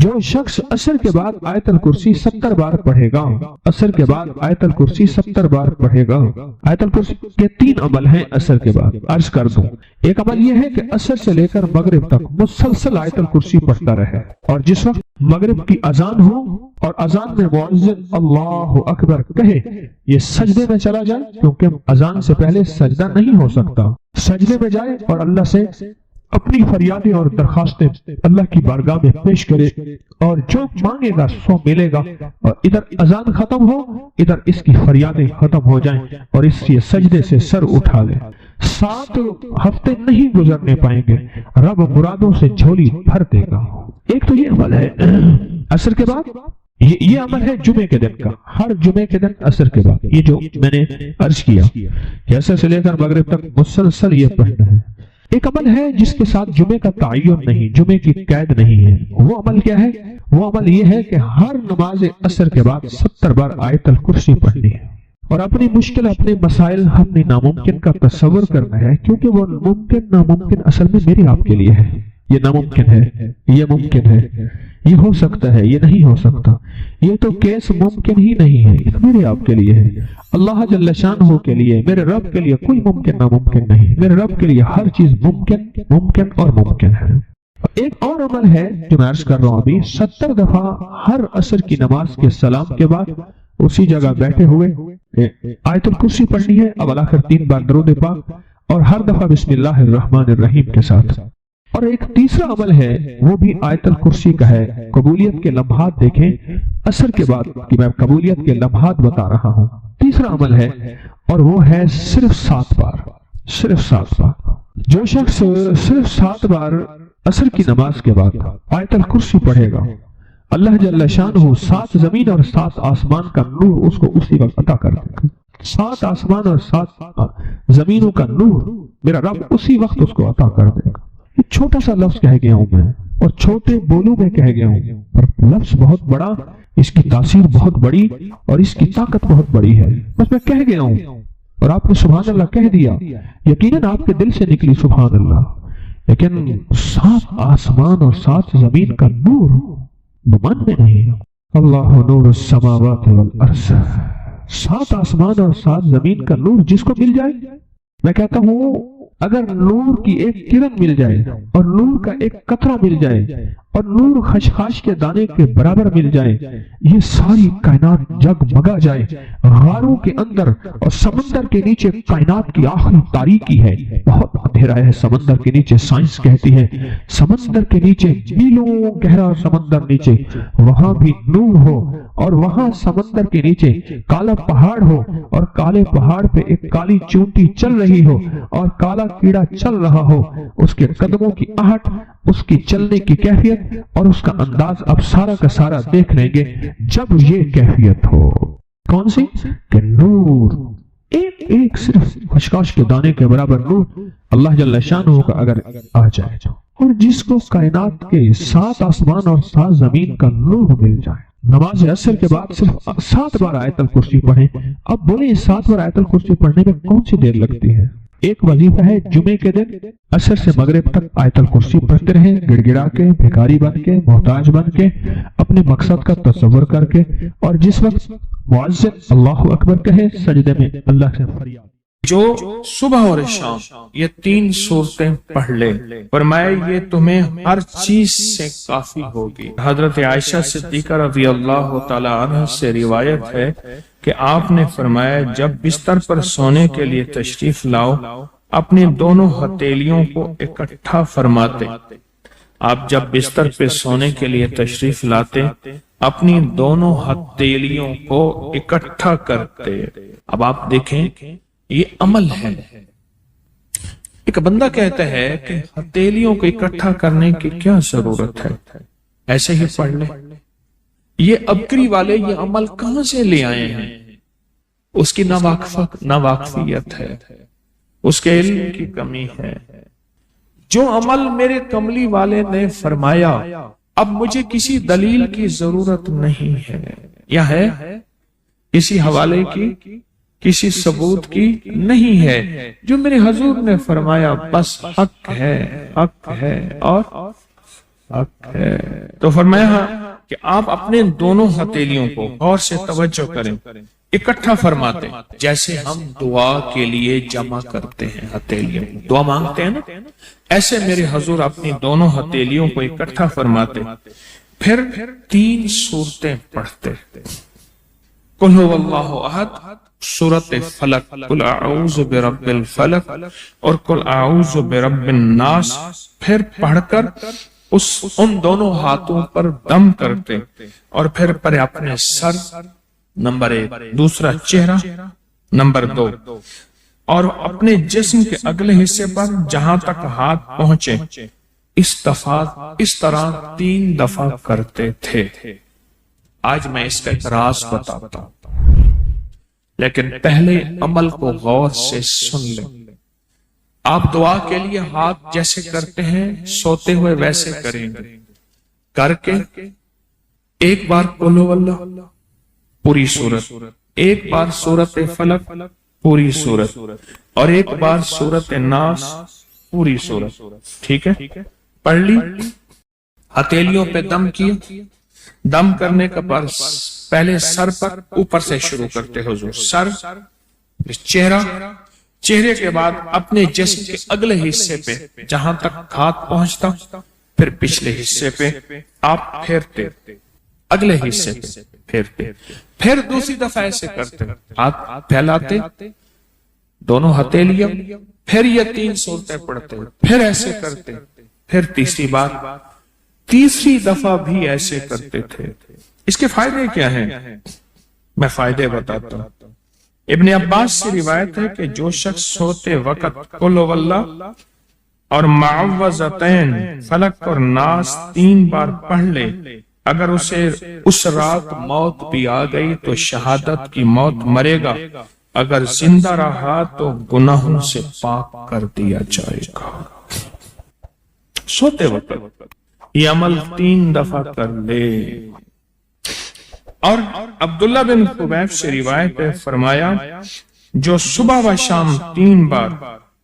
جو شخص عصر کے بعد آیت الکرسی 70 بار پڑھے گا، عصر کے بعد آیت الکرسی 70 بار پڑھے گا۔ آیت الکرسی کے 3 عمل ہیں عصر کے بعد، عرض کر دوں۔ ایک عمل یہ ہے کہ عصر سے لے کر مغرب تک مسلسل آیت الکرسی پڑھتا رہے، اور جس وقت مغرب کی اذان ہو اور اذان میں مؤذن اللہ اکبر کہے، یہ سجدے میں چلا جائے، کیونکہ اذان سے پہلے سجدہ نہیں ہو سکتا، سجدے میں جائے اور اللہ سے اپنی فریادیں اور درخواستیں اللہ کی بارگاہ میں پیش کرے، اور جو مانگے گا سو ملے گا، اور ادھر اذان ختم ہو، ادھر اس کی فریادیں ختم ہو جائیں، اور اس سے سجدے سے سر اٹھا لے۔ 7 ہفتے نہیں گزرنے پائیں گے، رب مرادوں سے جھولی بھر دے گا۔ ایک تو یہ عمل ہے عصر کے بعد، یہ عمل ہے جمعے کے دن کا، ہر جمعے کے دن عصر کے بعد، یہ جو میں نے عرض کیا کہ عصر سے لے کر مغرب تک مسلسل یہ پڑھنا ہے۔ ایک عمل ہے جس کے ساتھ جمعے کا تعین نہیں، جمعے کی قید نہیں ہے۔ وہ عمل کیا ہے؟ وہ عمل یہ ہے کہ ہر نماز عصر کے بعد 70 بار آیت الکرسی پڑھنی ہے، اور اپنی مشکل، اپنے مسائل، اپنی ناممکن کا تصور کرنا ہے، کیونکہ وہ ممکن ناممکن اصل میں میرے آپ کے لیے ہے۔ یہ ناممکن ہے، یہ ممکن ہے، یہ ہو سکتا ہے، یہ نہیں ہو سکتا، یہ تو کیس ممکن ہی نہیں ہے، یہ میرے آپ کے لیے ہے۔ اللہ جل شانہ کے لیے، میرے رب کے لیے کوئی ممکن ناممکن نہیں، میرے رب کے لیے ہر چیز ممکن اور ممکن ہے۔ ایک اور عمل ہے جو میں عرض کر رہا ہوں ابھی، 70 دفعہ ہر عصر کی نماز کے سلام کے بعد اسی جگہ بیٹھے ہوئے آیت الکرسی پڑھنی ہے، اب آخر 3 بار درود پاک، اور ہر دفعہ بسم اللہ الرحمن الرحیم کے ساتھ۔ اور ایک تیسرا عمل ہے، وہ بھی آیت الکرسی کا ہے۔ قبولیت کے لمحات دیکھیں عصر کے بعد، کہ میں قبولیت کے لمحات بتا رہا ہوں۔ تیسرا عمل ہے، اور وہ ہے صرف 7 بار، صرف 7 بار۔ جو شخص صرف 7 بار عصر کی نماز کے بعد آیت الکرسی پڑھے گا، اللہ جل شانہ 7 زمین اور 7 آسمان کا نور اس کو اسی وقت عطا کر دے گا۔ 7 آسمان اور 7 زمینوں کا نور میرا رب اسی وقت اس کو عطا کر دے گا۔ یہ چھوٹا سا لفظ کہہ گیا ہوں میں، اور چھوٹے بولوں میں کہہ گیا ہوں، اور لفظ بہت بڑا، اس کی تاثیر بہت بڑی، اور اس کی طاقت بہت بڑی ہے۔ بس میں کہہ گیا ہوں اور آپ نے سبحان اللہ کہہ دیا، یقیناً آپ کے دل سے نکلی سبحان اللہ، لیکن 7 آسمان اور 7 زمین کا نور گمان میں نہیں۔ اللہ نور السماوات والارض، 7 آسمان اور 7 زمین کا نور جس کو مل جائے، میں کہتا ہوں اگر نور کی ایک کرن مل جائے، اور نور کا ایک قطرہ مل جائے، اور نور خشخاش کے دانے کے برابر مل جائے، یہ ساری کائنات جگمگا جائے۔ غاروں کے اندر اور سمندر کے نیچے کائنات کی آخری تاریکی ہے، بہت اندھیرا ہے سمندر کے نیچے، سائنس کہتی ہے سمندر کے نیچے میلوں گہرا سمندر نیچے، وہاں بھی نور ہو، اور وہاں سمندر کے نیچے کالا پہاڑ ہو، اور کالے پہاڑ پہ ایک کالی چونٹی چل رہی ہو، اور کالا کیڑا چل رہا ہو، اس کے قدموں کی آہٹ، اس کی چلنے کی کیفیت اور اس کا انداز اب سارا کا سارا دیکھ لیں گے جب یہ کیفیت ہو۔ کون سی؟ کہ نور، ایک صرف خشخاش کے دانے کے برابر نور اللہ جل شانہ کا اگر آ جائے، اور جس کو کائنات کے 7 آسمان اور 7 زمین کا نور مل جائے۔ نماز عصر کے بعد صرف 7 بار آیت الکرسی پڑھیں۔ اب بولیں 7 بار آیت الکرسی پڑھنے میں کون سی دیر لگتی ہے؟ ایک وظیفہ ہے جمعے کے دن عصر سے مغرب تک آیت الکرسی پڑھتے رہیں، گڑ گڑا کے، بھکاری بن کے، محتاج بن کے، اپنے مقصد کا تصور کر کے، اور جس وقت مؤذن اللہ اکبر کہے سجدے میں اللہ سے فریاد۔ جو صبح اور شام یہ 3 صورتیں پڑھ لے، فرمایا یہ تمہیں ہر چیز سے کافی ہوگی۔ حضرت عائشہ صدیقہ رضی اللہ تعالی عنہ سے روایت ہے کہ آپ نے فرمایا جب بستر پر سونے کے لیے تشریف لاؤ، اپنی دونوں ہتھیلیوں کو اکٹھا فرماتے۔ آپ جب بستر پہ سونے کے لیے تشریف لاتے، اپنی دونوں ہتھیلیوں کو اکٹھا کرتے۔ اب آپ دیکھیں یہ عمل ہے۔ ایک بندہ کہتا ہے کہ ہتھیلیوں کو اکٹھا کرنے کی کیا ضرورت ہے، ایسے ہی پڑھ لے۔ یہ ابکری والے یہ عمل کہاں سے لے آئے ہیں؟ اس کی ناواقفیت ہے، اس کے علم کی کمی ہے۔ جو عمل میرے کملی والے نے فرمایا، اب مجھے کسی دلیل کی ضرورت نہیں ہے، یا ہے کسی حوالے کی، کسی ثبوت کی نہیں ہے۔ جو میرے حضور نے فرمایا بس حق ہے، حق ہے، اور تو فرمایا کہ آپ اپنے دونوں ہتھیلیوں کو غور سے توجہ کریں، اکٹھا فرماتے ہیں جیسے ہم دعا کے لیے جمع کرتے ہیں ہتھیلیوں، دعا مانگتے ہیں نا، ایسے میرے حضور اپنی دونوں ہتھیلیوں کو اکٹھا فرماتے، پھر 3 سورتیں پڑھتے، قل هو اللہ احد، سورۃ فلق، قل اعوذ برب الفلق اور قل اعوذ برب الناس، پھر پڑھ کر ان دونوں ہاتھوں پر دم کرتے اور پھر پر اپنے سر نمبر 1، دوسرا چہرہ نمبر 2، اور اپنے جسم کے اگلے حصے پر جہاں تک ہاتھ پہنچے اس طرح 3 دفعہ کرتے تھے۔ آج میں اس کا ایک راز بتاتا ہوں، لیکن پہلے عمل کو غور سے سن لیں۔ آپ دعا کے لیے ہاتھ جیسے کرتے ہیں سوتے ہوئے ویسے کریں گے، کر کے ایک بار قل هو اللہ پوری سورت، ایک بار سورۃ فلق پوری سورت، اور ایک بار سورۃ الناس پوری سورت، ٹھیک ہے؟ پڑھ لی، ہتھیلیوں پہ دم کیا، دم کرنے کا پر پہلے سر پر اوپر سے شروع کرتے حضور، سر، چہرہ، چہرے کے بعد اپنے جسم کے اگلے حصے پہ جہاں تک ہاتھ پہنچتا، پھر پچھلے حصے پہ آپ پھیرتے، اگلے حصے پہ پھیرتے، پھر دوسری دفعہ ایسے کرتے، ہاتھ پھیلاتے، دونوں ہتھیلیاں، پھر یہ 3 سورتیں پڑھتے، پھر ایسے کرتے، پھر تیسری بار، تیسری دفعہ بھی ایسے کرتے تھے۔ اس کے فائدے کیا ہیں؟ میں فائدے بتاتا ہوں۔ ابن عباس سے روایت ہے کہ جو شخص سوتے وقت قل هو اللہ اور معوذتین فلق اور ناس 3 بار پڑھ لے، اگر اسے اس رات موت بھی آ گئی تو شہادت کی موت مرے گا، اگر زندہ رہا تو گناہوں سے پاک کر دیا جائے گا۔ سوتے وقت یہ عمل 3 دفعہ کر لے۔ اور عبداللہ بن خبیب سے روایت ہے، فرمایا جو صبح و شام 3 بار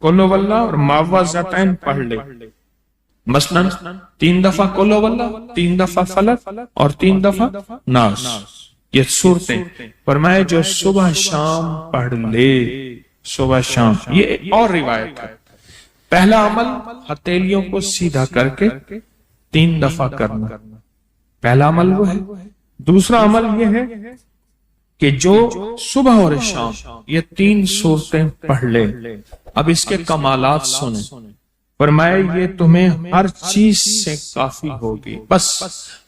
قل هو اللہ اور معوذتین پڑھ لے، مثلا 3 دفعہ قل هو اللہ، 3 دفعہ فلق اور 3 دفعہ ناس، یہ صورتیں، فرمایا جو صبح شام پڑھ لے، صبح شام۔ یہ اور روایت ہے، پہلا عمل ہتھیلیوں کو سیدھا کر کے 3 دفعہ کرنا، پہلا عمل وہ ہے۔ دوسرا عمل یہ ہے کہ جو صبح اور شام یہ 3 صورتیں پڑھ لے۔ اب اس کے کمالات سنیں، فرمایا یہ تمہیں ہر چیز سے کافی ہوگی، بس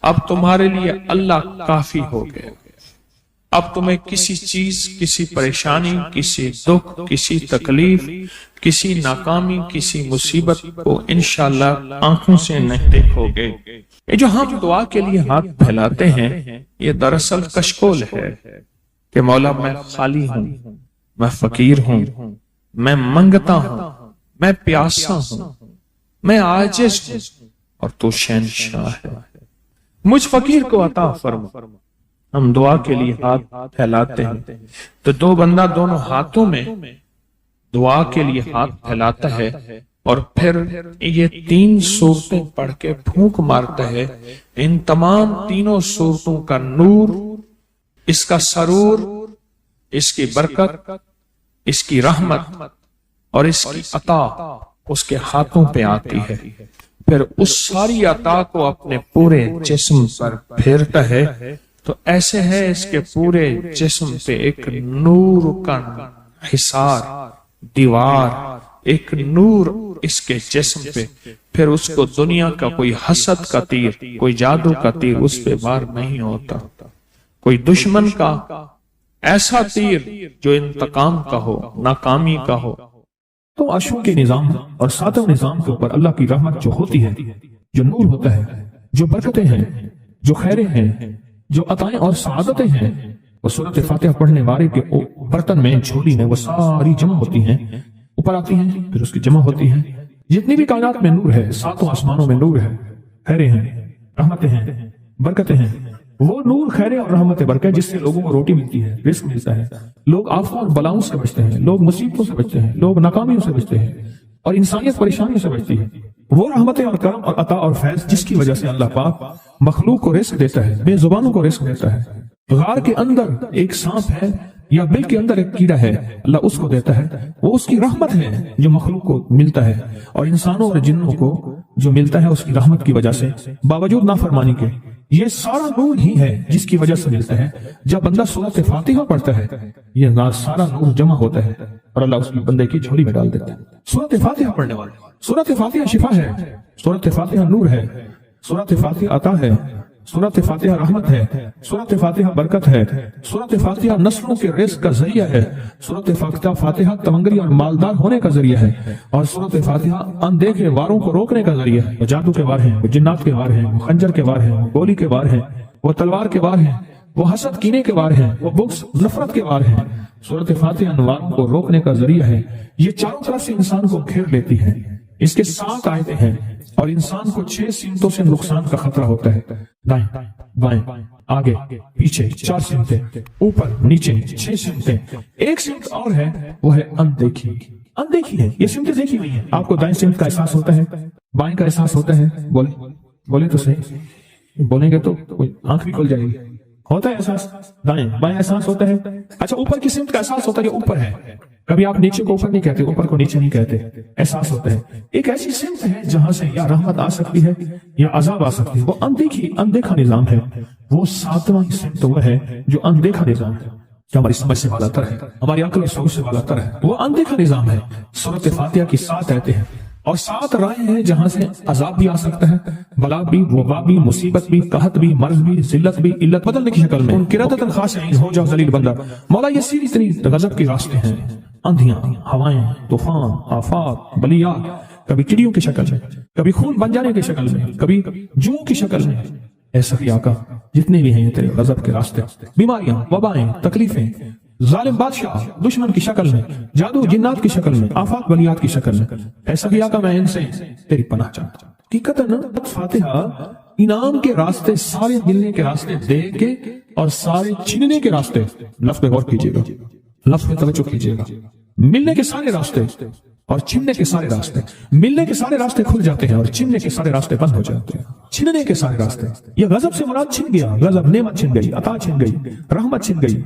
اب تمہارے لیے اللہ کافی ہو گئے، اب تمہیں کسی چیز، کسی پریشانی، کسی دکھ، کسی تکلیف، کسی ناکامی، کسی مصیبت کو انشاءاللہ آنکھوں سے نہیں دیکھو گے۔ یہ جو ہم دعا کے لیے ہاتھ پھیلاتے ہیں یہ دراصل کشکول ہے کہ مولا میں خالی ہوں، میں فقیر ہوں، میں منگتا ہوں، میں پیاسا ہوں، میں عاجز ہوں، اور تو شہنشاہ ہے، مجھ فقیر کو عطا فرما۔ ہم دعا کے لیے ہاتھ پھیلاتے ہیں تو 2 بندہ دونوں ہاتھوں میں دعا کے لیے ہاتھ پھیلاتا ہے اور پھر یہ 3 صورتیں پڑھ کے پھونک مارتا ہے، ان تمام 3 صورتوں کا نور، اس کا سرور، اس کی برکت، اس کی رحمت اور اس کی عطا اس کے ہاتھوں پہ آتی ہے، پھر اس ساری عطا کو اپنے پورے جسم پر پھیرتا ہے، تو ایسے ہے اس کے پورے جسم پہ ایک نور کا حصار، دیوار، ایک نور اس کے جسم پہ، پھر اس کو دنیا کا کوئی حسد کا تیر، کوئی جادو کا تیر اس پہ وار نہیں ہوتا، کوئی دشمن کا ایسا تیر جو انتقام کا ہو، ناکامی کا ہو۔ تو عرشوں کے نظام اور 7 نظام کے اوپر اللہ کی رحمت جو ہوتی ہے، جو نور ہوتا ہے، جو برکتیں ہیں، جو خیریں ہیں، جو عطائیں اور سعادتیں ہیں، وہ سورۃ فاتحہ پڑھنے والے کے برتن میں، جھولی میں وہ ساری جمع ہوتی ہیں، اوپر آتی ہیں، پھر اس کی جمع ہوتی ہیں۔ جتنی بھی کائنات میں نور ہے، 7 آسمانوں میں نور ہے، خیریں ہیں، رحمتیں ہیں، برکتیں ہیں، وہ نور، خیریں اور رحمت برکت جس سے لوگوں کو روٹی ملتی ہے، رزق ملتا ہے، لوگ آفتوں اور بلاؤں سے بچتے ہیں، لوگ مصیبتوں سے بچتے ہیں، لوگ ناکامیوں سے بچتے ہیں، اور انسانیت پریشانیوں سے بچتی ہے۔ وہ رحمتیں اور کرم اور عطا اور فیض جس کی وجہ سے اللہ پاک مخلوق کو رزق دیتا ہے، بے زبانوں کو رزق دیتا ہے۔ غار کے اندر ایک سانپ ہے یا بل کے اندر ایک کیڑا ہے، اللہ اس کو دیتا ہے، وہ اس کی رحمت ہے جو مخلوق کو ملتا ہے، اور انسانوں اور جنوں کو جو ملتا ہے اس کی رحمت کی وجہ سے باوجود نافرمانی کے۔ یہ سارا نور ہی ہے جس کی وجہ سے ملتا ہے۔ جب بندہ سورۃ فاتحہ پڑھتا ہے یہ سارا نور جمع ہوتا ہے اور اللہ اس بندے کی جھولی میں ڈال دیتا ہے۔ سورۃ فاتحہ پڑھنے والے، سورۃ فاتحہ شفا ہے، سورۃ فاتحہ نور ہے، سورۃ فاتحہ عطا ہے، سورۃ فاتحہ رحمت ہے، سورۃ فاتحہ برکت ہے، سورۃ فاتحہ نسلوں کے رزق کا ذریعہ ہے، سورۃ فاتحہ تمنگری اور مالدار ہونے کا ذریعہ ہے، اور سورۃ فاتحہ اندیکھے واروں کو روکنے کا ذریعہ ہے۔ وہ جادو کے وار ہیں، وہ جنات کے وار ہیں، وہ خنجر کے وار ہیں، وہ گولی کے وار ہیں، وہ تلوار کے وار ہیں، وہ حسد کینے کے وار ہیں، وہ بغض نفرت کے وار ہیں۔ سورۃ فاتحہ انوار کو روکنے کا ذریعہ ہے۔ یہ چاروں طرف سے انسان کو گھیر لیتی ہے۔ اس کے 7 آیتیں ہیں اور انسان کو 6 سمتوں سے نقصان کا خطرہ ہوتا ہے، دائیں بائیں آگے پیچھے 4 سمتیں، اوپر نیچے 6 سمتیں۔ ایک سمت اور ہے، وہ ہے اندیکھی۔ اندیکھی ہے، یہ سمتیں دیکھی نہیں ہے۔ آپ کو دائیں سمت کا احساس ہوتا ہے، بائیں کا احساس ہوتا ہے، بولے تو صحیح، بولیں گے تو آنکھ بھی کھل جائے گی۔ ہوتا ہے احساس، دائیں بائیں احساس ہوتا ہے۔ اچھا اوپر کی سمت کا احساس ہوتا ہے، یہ اوپر ہے۔ کبھی آپ نیچے کو اوپر نہیں کہتے، اوپر کو نیچے نہیں کہتے، احساس ہوتا ہے۔ ایک ایسی سمت ہے جہاں سے یا رحمت آ سکتی ہے یا عذاب آ سکتی ہے، وہ اندیکھا نظام ہے۔ وہ 7واں سمت وہ ہے جو اندیکھا نظام ہے، جو ہماری سمجھ سے بالا تر ہے، ہماری عقل اور سوچ سے بالا تر ہے۔ وہ اندیکھا نظام ہے۔ سورۃ فاتحہ کی 7 آیتیں ہیں اور 7 راہیں ہیں جہاں سے عذاب بھی آ سکتا ہے، بلا بھی، وبا بھی، مصیبت بھی، قحط بھی، مرض بھی، ذلت بھی، علت بدلنے کی شکل میں۔ قرادۃ خاشعین، ہو جاؤ ذلیل بندہ۔ مولا یہ سیدھی تری غضب کے راستے ہیں، اندھیاں، ہوائیں، طوفان، آفات، بلیات، کبھی چڑیوں کی شکل میں، کبھی خون بن جانے کی شکل میں، کبھی جوں کی شکل میں۔ اے سخی آقا جتنے بھی ہیں یہ تیرے غضب کے راستے، بیماریاں، وبائیں، تکلیفیں، ظالم بادشاہ دشمن کی شکل میں، جادو جنات کی شکل میں، آفات بلیات کی شکل میں، اے سخی آقا میں ان سے تیری پناہ چاہتا ہوں۔ حقیقتاً فاتحہ انعام کے راستے، سارے ملنے کے راستے دے کے اور سارے چھیننے کے راستے، لفظ پہ غور کیجیے گا، لفظ پہ توجہ کیجیے گا۔ ملنے کے سارے راستے اور چھننے کے سارے راستے، ملنے کے سارے راستے کھل جاتے ہیں اور چھننے کے سارے راستے بند ہو جاتے ہیں۔ چھننے کے سارے راستے، یہ غضب سے مراد چھن گیا، غضب نعمت چھن گئی، عطا چھن گئی، رحمت چھن گئی،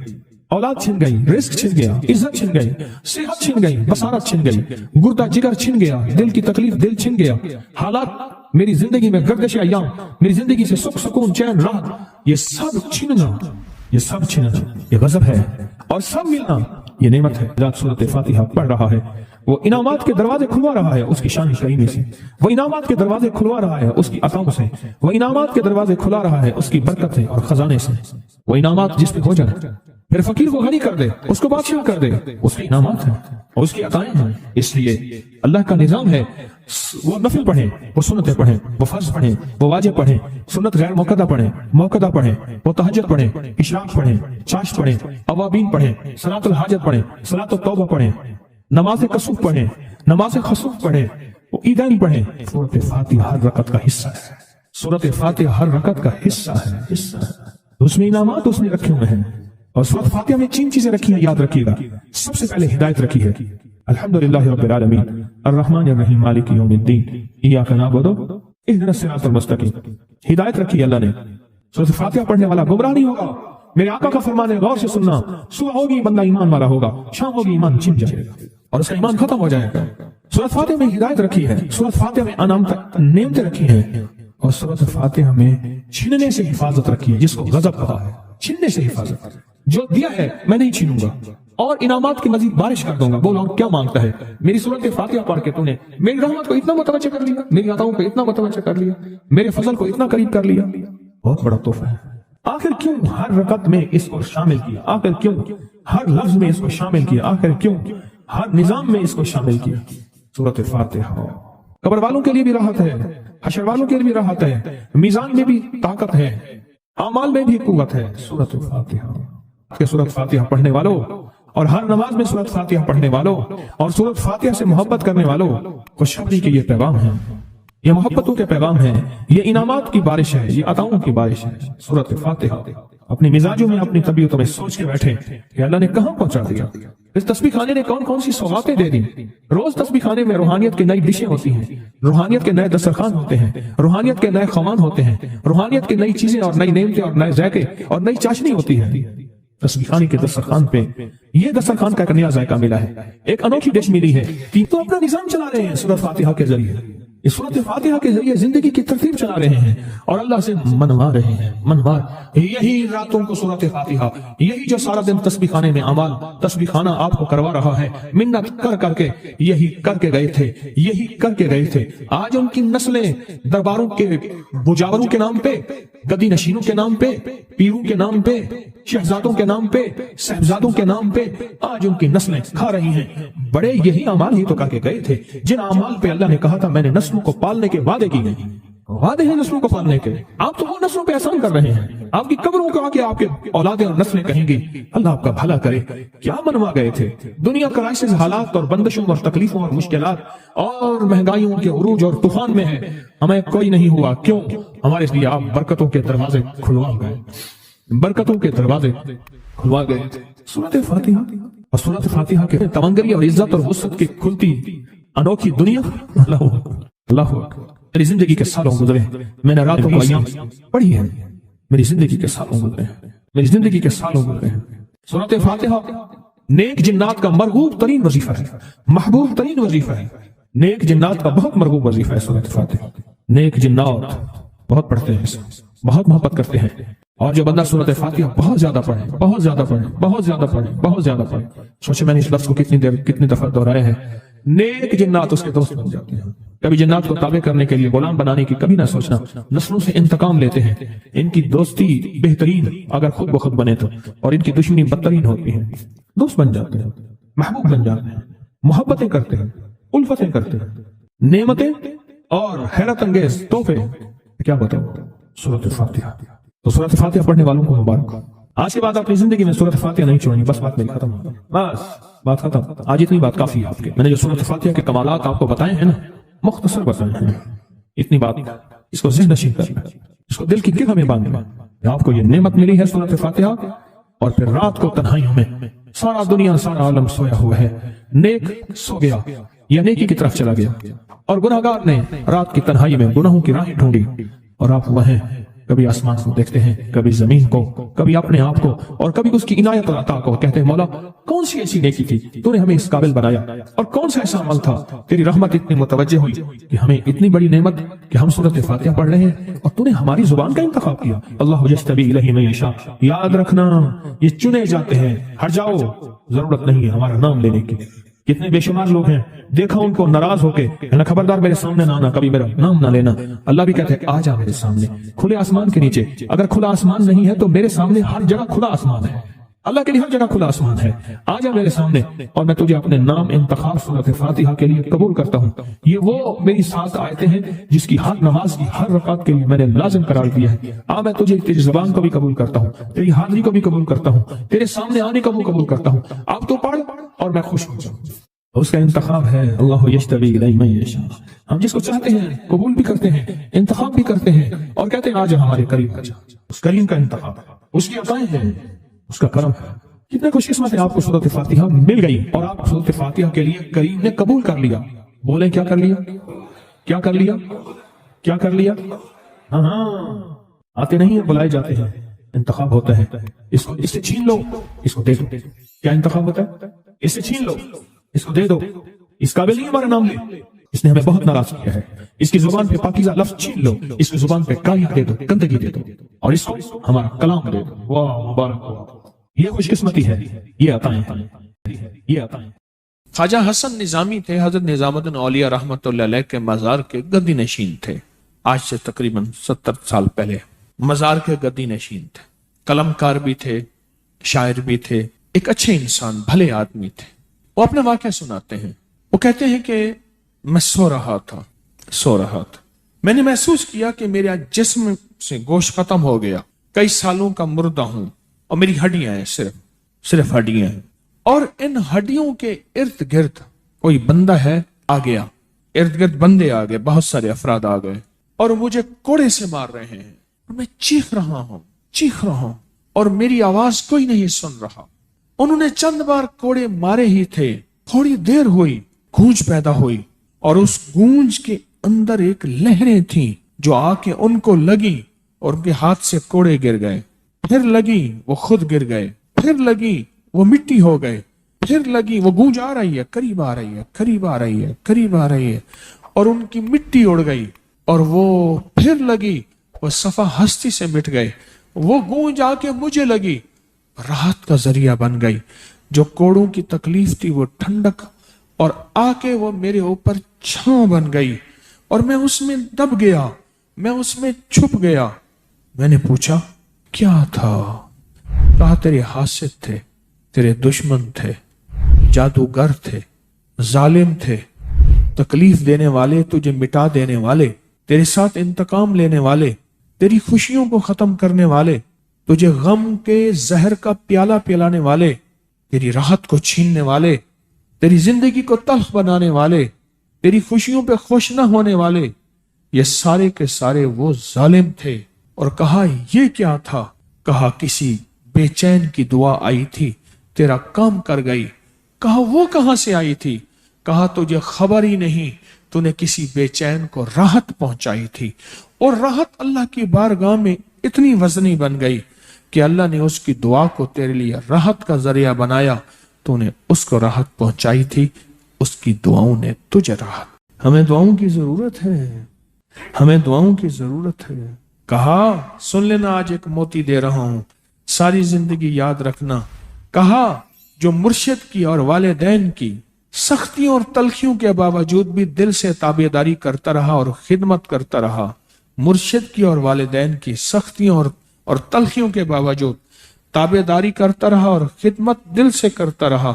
اولاد چھن گئی، رزق چھن گیا، عزت چھن گئی، صحت چھن گئی، بصارت چھن گئی، گردہ جگر چھن گیا، دل کی تکلیف دل چھن گیا، حالات میری زندگی میں گردش ایام، میری زندگی سے سکھ سکون چین راحت، یہ سب چھننا، یہ سب چھننا یہ غضب ہے، اور سب ملنا یہ نعمت ہے۔ ذات سورۃ فاتحہ پڑھ رہا ہے، وہ انعامات کے دروازے کھلوا رہا ہے اس کی شان کریمی سے، وہ انعامات کے دروازے کھلوا رہا ہے اس کی عطاؤں سے، وہ انعامات کے دروازے کھلا رہا ہے اس کی برکت سے اور خزانے سے۔ وہ انعامات جس پہ ہو جائے، پھر فقیر کو غنی کر دے، اس کو بادشاہ کر دے، اس کے انعامات ہیں اور اس کی عطائیں ہیں۔ اس لیے اللہ کا نظام ہے، وہ نفل پڑھیں، وہ سنتیں پڑھیں، وہ فرض پڑھیں، وہ واجب پڑھیں، سنت غیر موقدہ پڑھیں، موقدہ پڑھیں، وہ تہجد پڑھیں، اشراق پڑھیں، چاشت پڑھیں، اوابین پڑھیں، صلاۃ الحاجت پڑھیں، صلاۃ التوبہ پڑھیں، نماز کسوف پڑھیں، نماز خسوف پڑھیں، وہ عیدین پڑھیں۔ سورۃ فاتحہ ہر رکعت کا حصہ ہے، سورۃ فاتحہ ہر رکعت کا حصہ ہے، اس میں انعامات اس نے رکھے ہوئے ہیں۔ اور سورۃ فاتحہ میں 3 چیزیں رکھی ہیں، یاد رکھیے گا۔ سب سے پہلے ہدایت رکھی ہے، الحمدللہ رب العالمین الرحمن الرحیم مالک یوم الدین ایاک نعبد اہدنا الصراط المستقیم۔ ہدایت رکھی ہے اللہ نے۔ سورۃ فاتحہ پڑھنے والا گمراہ نہیں ہوگا۔ میرے آقا کا فرمان ہے، غور سے سننا، صبح ہوگی بندہ ایمان والا ہوگا، شام ہوگی ایمان چھن جائے گا اور اس کا ایمان ختم ہو جائے گا۔ سورۃ فاتحہ میں ہدایت رکھی ہے، سورۃ فاتحہ میں نعمتیں رکھی ہیں، اور سورۃ فاتحہ میں چھننے سے حفاظت رکھی ہے، جس کو غضب کہا ہے، چھننے سے حفاظت۔ جو دیا ہے میں نہیں چھینوں گا اور انعامات کی مزید بارش کر دوں گا۔ بولو کیا مانگتا ہے؟ میری سورۃ فاتحہ پڑھ کے تو نے میری رحمت کو اتنا متوجہ کر لیا، میری عطاؤں کو اتنا متوجہ کر لیا، میرے فضل کو اتنا قریب کر لیا، بہت بڑا تحفہ ہے۔ آخر کیوں ہر رکعت میں اس کو شامل کیا؟ آخر کیوں ہر لفظ میں اس کو شامل کیا؟ آخر کیوں ہر نظام میں اس کو شامل کیا؟ سورۃ فاتحہ قبر والوں کے لیے بھی راحت ہے، حشر والوں کے لیے بھی راحت ہے، میزان میں بھی طاقت ہے، اعمال میں بھی قوت ہے۔ سورۃ فاتحہ کہ سورۃ فاتحہ پڑھنے والوں اور ہر نماز میں سورۃ فاتحہ پڑھنے والوں اور سورۃ فاتحہ سے محبت کرنے والوں کو خوشخبری کے یہ پیغام ہے، یہ محبتوں کے پیغام ہے، یہ انعامات کی بارش ہے، یہ عطاؤں کی بارش ہے۔ سورۃ فاتحہ اپنے مزاجوں میں، اپنی طبیعتوں میں سوچ کے بیٹھے کہ اللہ نے کہاں پہنچا دیا۔ اس تسبیح خانے نے کون کون سی سوغاتیں دے دی. روز تسبیح خانے میں روحانیت کی نئی ڈشیں ہوتی ہیں، روحانیت کے نئے دسترخوان ہوتے ہیں، روحانیت کے نئے خوان ہوتے ہیں، روحانیت کی نئی چیزیں اور نئی نعمتیں اور نئے ذائقے اور نئی چاشنی ہوتی ہے. تسبیح خانے کے دسترخوان پہ یہ دسترخوان کا ایک نیا ذائقہ ملا ہے، ایک انوکھی ڈش ملی ہے. تو اپنا نظام چلا رہے ہیں سورۃ فاتحہ کے ذریعے، اس سورۃ فاتحہ کے ذریعے زندگی کی ترتیب چلا رہے ہیں اور اللہ سے منوا رہے ہیں. یہی راتوں کو سورۃ فاتحہ، یہی جو سارا دن تسبیح خانے میں اعمال تسبیح خانہ آپ کو کروا رہا ہے، منت کر کر کے یہی کر کے گئے تھے، یہی کر کے گئے تھے. آج ان کی نسلیں درباروں کے بجاوروں کے نام پہ، گدی نشینوں کے نام پہ، پیروں کے نام پہ، شہزادوں کے نام پہ، صاحبزادوں کے نام پہ آج ان کی نسلیں کھا رہی ہیں. بڑے یہی اعمال ہی تو کر کے گئے تھے جن اعمال پہ اللہ نے کہا تھا میں نے نسلوں کو پالنے کے وعدے کی گئے. وعدے ہیں نسلوں کو پالنے کے، آپ تو وہ نسلوں پہ احسان کر رہے ہیں. آپ کی قبروں کو آکے آپ کے اولادیں اور نسلیں کہیں گی اللہ آپ کا بھلا کرے. کیا منوا گئے تھے؟ دنیا کرائسس حالات اور بندشوں اور تکلیفوں اور مشکلات اور مہنگائیوں کے عروج اور طوفان میں ہے، ہمیں کوئی نہیں ہوا. کیوں؟ ہمارے لیے آپ برکتوں کے دروازے کھلوا گئے، برکتوں کے دروازے کھلوا گئے. سورۃ فاتحہ اور سورۃ فاتحہ کے تمنگری اور عزت اور وسعت کی کھلتی انوکھی دنیا. اللہ اللہ میری زندگی کے سالوں گزرے، میں نے راتوں کو ایام پڑھی ہے، میری زندگی کے سالوں گزرے ہیں، میری زندگی کے سالوں گزرے ہیں. سورۃ فاتحہ نیک جنات کا مرغوب ترین وظیفہ ہے، محبوب ترین وظیفہ ہے. نیک جنات کا بہت مرغوب وظیفہ ہے سورۃ فاتحہ. نیک جنات بہت پڑھتے ہیں، بہت محبت کرتے ہیں. اور جو بندہ سورۃ فاتحہ بہت زیادہ پڑھے، بہت زیادہ پڑھے، بہت زیادہ پڑھے، بہت زیادہ پڑھے، سوچے میں نے اس لفظ کو کتنی دفعہ دہرایا ہے. نیک جنات اس کے دوست بن جاتے ہیں. کبھی جنات کو تابع کرنے کے لیے غلام بنانے کی کبھی نہ سوچنا، نسلوں سے انتقام لیتے ہیں. ان کی دوستی بہترین اگر خود بخود بنے تو، اور ان کی دشمنی بدترین ہوتی ہے. دوست بن جاتے ہیں، محبوب بن جاتے ہیں، محبتیں کرتے ہیں، الفتیں کرتے ہیں، نعمتیں اور حیرت انگیز تحفے. کیا بتاؤ سورۃ فاتحہ. تو سورۃ فاتحہ پڑھنے والوں کو مبارک. آج کے بعد اپنی زندگی میں سورۃ فاتحہ نہیں چھوڑنی. بس بات میری ختم، بس بات ختم. آج اتنی بات کافی ہے آپ کے. میں نے جو سورۃ فاتحہ کے کمالات آپ کو بتائے ہیں نا، مختصر بتائے ہیں، اتنی بات اس کو ذہن نشین کرنا، اس کو دل کی گرہ میں باندھنا. آپ کو یہ نعمت ملی ہے سورۃ فاتحہ، اور پھر رات کو تنہائیوں میں سارا دنیا سارا عالم سویا ہوا ہے، نیک سو گیا یا نیکی کی طرف چلا گیا، اور گناہگار نے رات کی تنہائی میں گناہوں کی راہیں ڈھونڈی، اور آپ وہیں کبھی آسمان کو دیکھتے ہیں، کبھی زمین کو، کبھی اپنے آپ کو، اور کبھی اس کی عنایت اور عطا کو. کہتے ہیں مولا کون سی ایسی نیکی تھی تو نے ہمیں اس قابل بنایا، اور کون سا ایسا عمل تھا تیری رحمت اتنی متوجہ ہوئی کہ ہمیں اتنی بڑی نعمت کہ ہم سورۃ فاتحہ پڑھ رہے ہیں اور تو نے ہماری زبان کا انتخاب کیا. اللہ یجتبی الیہ من یشاء. یاد رکھنا یہ چنے جاتے ہیں، ہٹ جاؤ، ضرورت نہیں ہے ہمارا نام لینے کی. کتنے بے شمار لوگ ہیں، دیکھا ان کو ناراض ہو کے خبردار میرے سامنے نہ آنا، کبھی میرا نام نہ لینا. اللہ بھی کہتے ہیں آ جا میرے سامنے، کھلے آسمان کے نیچے. اگر کھلا آسمان نہیں ہے تو میرے سامنے ہر جگہ کھلا آسمان ہے. اللہ کے لیے ہر جگہ کھلا آسمان ہے. آ جا میرے سامنے اور میں تجھے اپنے نام انتخاب سورۃ فاتحہ کے لیے قبول کرتا ہوں. یہ وہ میری 7 آیتیں ہیں جس کی ہر نماز کی ہر رکعت کے لیے میں نے لازم قرار دیا ہے. میں تجھے تیری زبان کو بھی قبول کرتا ہوں، تیری حاضری کو بھی قبول کرتا ہوں، تیرے سامنے آنے کو بھی قبول کرتا ہوں. آپ تو پڑھ اور میں خوش ہو جاؤں. اس کا انتخاب ہے اللہ یجتبی الیہ من یشاء. ہم جس کو چاہتے ہیں قبول بھی کرتے ہیں، انتخاب بھی کرتے ہیں، اور کہتے ہیں آج ہمارے قریب کا. اس کریم کا انتخاب ہے، اس کی عطائیں ہیں، اس کا کرم ہے. کتنے خوش قسمت ہے آپ کو سورۃ فاتحہ مل گئی اور آپ سورۃ فاتحہ کے لیے کریم نے قبول کر لیا. بولیں کیا کر لیا؟ کیا کر لیا؟ کیا کر لیا؟ ہاں آتے نہیں ہیں، بلائے جاتے ہیں. انتخاب ہوتا ہے، اس سے چھین لو، اس کو دے دو. کیا انتخاب ہوتا ہے؟ اس سے چھین لو، اس کو دے دو. اس قابل نہیں ہمارا نام لے، اس نے ہمیں بہت ناراض کیا ہے. اس کی زبان پہ پاکیزہ لفظ چھین لو، اس کی زبان پہ کایا دے دو، گندگی دے دو، اور اس کو ہمارا کلام دے دو. واہ مبارک. یہ خوش قسمتی ہے، یہ عطائیں ہیں، یہ عطائیں. خواجہ حسن نظامی تھے، حضرت نظام الدین اولیاء رحمۃ اللہ علیہ کے مزار کے گدی نشین تھے. آج سے تقریباً 70 سال پہلے مزار کے گدی نشین تھے. قلم کار بھی تھے، شاعر بھی تھے، ایک اچھے انسان، بھلے آدمی تھے. وہ اپنا واقعہ سناتے ہیں. وہ کہتے ہیں کہ میں سو رہا تھا. میں نے محسوس کیا کہ میرے جسم سے گوشت ختم ہو گیا. کئی سالوں کا مردہ ہوں اور میری ہڈیاں ہیں، صرف ہڈیاں ہیں. اور ان ہڈیوں کے ارد گرد کوئی بندہ ہے آ گیا، ارد گرد بندے آ گئے، بہت سارے افراد آ گئے اور مجھے کوڑے سے مار رہے ہیں. اور میں چیخ رہا ہوں اور میری آواز کوئی نہیں سن رہا. انہوں نے چند بار کوڑے مارے ہی تھے، تھوڑی دیر ہوئی، گونج پیدا ہوئی، اور اس گونج کے اندر ایک لہریں تھیں جو آ کے ان کو لگی اور ان کے ہاتھ سے کوڑے گر گئے، پھر لگی وہ خود گر گئے، پھر لگی وہ مٹی ہو گئے، پھر لگی وہ گونج آ رہی ہے، قریب آ رہی ہے، قریب آ رہی ہے، قریب آ رہی ہے، اور ان کی مٹی اڑ گئی، اور وہ پھر لگی، وہ صفحہ ہستی سے مٹ گئے، وہ گونج آ کے مجھے لگی، راحت کا ذریعہ بن گئی، جو کوڑوں کی تکلیف تھی وہ ٹھنڈک، اور آ کے وہ میرے اوپر چھاؤں بن گئی، اور میں اس میں دب گیا، میں اس میں چھپ گیا۔ میں نے پوچھا کیا تھا؟ کہا تیرے حاسد تھے، تیرے دشمن تھے، جادوگر تھے، ظالم تھے، تکلیف دینے والے، تجھے مٹا دینے والے، تیرے ساتھ انتقام لینے والے، تیری خوشیوں کو ختم کرنے والے، تجھے غم کے زہر کا پیالہ پلانے والے، تیری راحت کو چھیننے والے، تیری زندگی کو تلخ بنانے والے، تیری خوشیوں پہ خوش نہ ہونے والے، یہ سارے کے سارے وہ ظالم تھے۔ اور کہا یہ کیا تھا؟ کہا کسی بے چین کی دعا آئی تھی، تیرا کام کر گئی۔ کہا وہ کہاں سے آئی تھی؟ کہا تجھے خبر ہی نہیں، تو نے کسی بے چین کو راحت پہنچائی تھی، اور راحت اللہ کی بارگاہ میں اتنی وزنی بن گئی کہ اللہ نے اس کی دعا کو تیرے لیے راحت کا ذریعہ بنایا، تو نے اس کو راحت پہنچائی تھی، اس کی دعاؤں نے تجھے راحت۔ ہمیں دعاؤں کی ضرورت ہے، ہمیں دعاؤں کی ضرورت ہے۔ کہا سن لینا، آج ایک موتی دے رہا ہوں، ساری زندگی یاد رکھنا۔ کہا جو مرشد کی اور والدین کی سختیوں اور تلخیوں کے باوجود بھی دل سے تابعداری کرتا رہا اور خدمت کرتا رہا، مرشد کی اور والدین کی سختیوں اور تلخیوں کے باوجود تابعداری کرتا رہا اور خدمت دل سے کرتا رہا،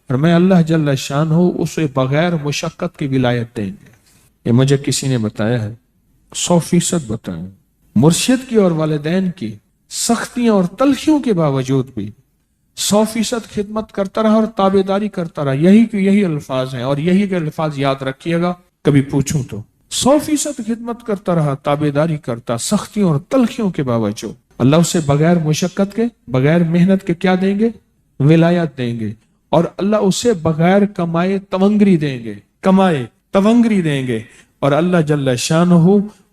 اور میں اللہ جل شانہ اسے بغیر مشقت کی ولایت دیں گے۔ یہ مجھے کسی نے بتایا ہے، 100% بتایا۔ مرشد کی اور والدین کی سختیوں اور تلخیوں کے باوجود بھی 100% خدمت کرتا رہا اور تابعداری کرتا رہا۔ یہی الفاظ ہیں، اور یہی کے الفاظ یاد رکھیے گا کبھی پوچھوں تو۔ 100% خدمت کرتا رہا، تابعداری کرتا، سختیوں اور تلخیوں کے باوجود۔ اللہ اسے بغیر مشقت کے، بغیر محنت کے کیا دیں گے؟ ولایت دیں گے، اور اللہ اسے بغیر کمائے تونگری دیں گے، کمائے تونگری دیں گے، اور اللہ جل شانہ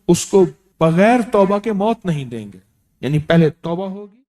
اس کو بغیر توبہ کے موت نہیں دیں گے، یعنی پہلے توبہ ہوگی۔